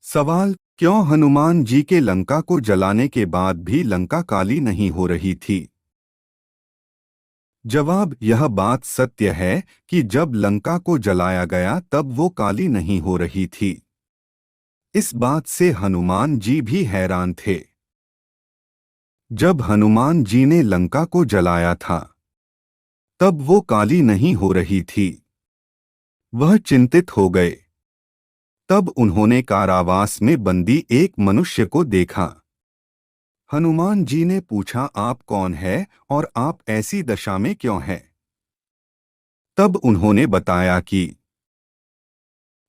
सवाल, क्यों हनुमान जी के लंका को जलाने के बाद भी लंका काली नहीं हो रही थी? जवाब, यह बात सत्य है कि जब लंका को जलाया गया तब वो काली नहीं हो रही थी। इस बात से हनुमान जी भी हैरान थे। जब हनुमान जी ने लंका को जलाया था तब वो काली नहीं हो रही थी। वह चिंतित हो गए। तब उन्होंने कारावास में बंदी एक मनुष्य को देखा। हनुमान जी ने पूछा, आप कौन है और आप ऐसी दशा में क्यों हैं? तब उन्होंने बताया कि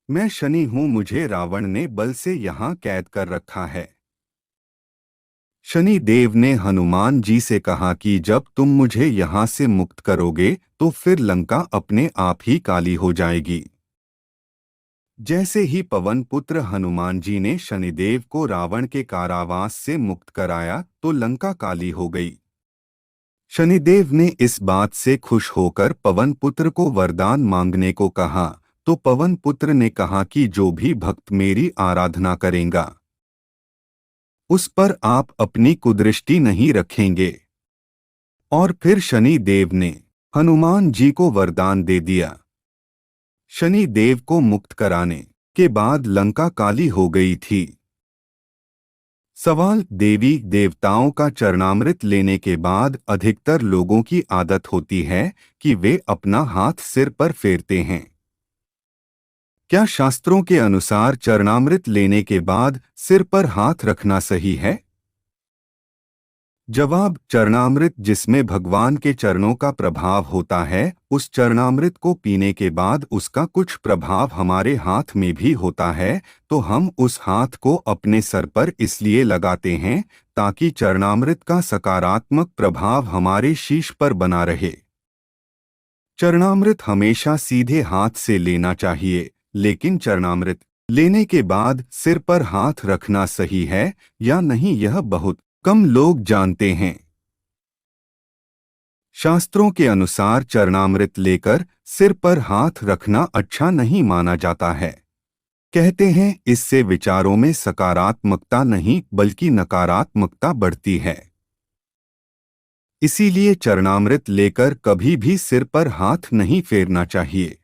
मैं शनि हूं, मुझे रावण ने बल से यहाँ कैद कर रखा है। शनि देव ने हनुमान जी से कहा कि जब तुम मुझे यहाँ से मुक्त करोगे तो फिर लंका अपने आप ही काली हो जाएगी। जैसे ही पवन पुत्र हनुमान जी ने शनिदेव को रावण के कारावास से मुक्त कराया तो लंका काली हो गई। शनिदेव ने इस बात से खुश होकर पवन पुत्र को वरदान मांगने को कहा, तो पवन पुत्र ने कहा कि जो भी भक्त मेरी आराधना करेगा उस पर आप अपनी कुदृष्टि नहीं रखेंगे। और फिर शनि देव ने हनुमान जी को वरदान दे दिया। शनि देव को मुक्त कराने के बाद लंका काली हो गई थी। सवाल, देवी देवताओं का चरणामृत लेने के बाद अधिकतर लोगों की आदत होती है कि वे अपना हाथ सिर पर फेरते हैं। क्या शास्त्रों के अनुसार चरणामृत लेने के बाद सिर पर हाथ रखना सही है? जवाब, चरणामृत जिसमें भगवान के चरणों का प्रभाव होता है, उस चरणामृत को पीने के बाद उसका कुछ प्रभाव हमारे हाथ में भी होता है, तो हम उस हाथ को अपने सर पर इसलिए लगाते हैं ताकि चरणामृत का सकारात्मक प्रभाव हमारे शीश पर बना रहे। चरणामृत हमेशा सीधे हाथ से लेना चाहिए, लेकिन चरणामृत लेने के बाद सिर पर हाथ रखना सही है या नहीं यह बहुत कम लोग जानते हैं। शास्त्रों के अनुसार चरणामृत लेकर सिर पर हाथ रखना अच्छा नहीं माना जाता है। कहते हैं इससे विचारों में सकारात्मकता नहीं बल्कि नकारात्मकता बढ़ती है। इसीलिए चरणामृत लेकर कभी भी सिर पर हाथ नहीं फेरना चाहिए।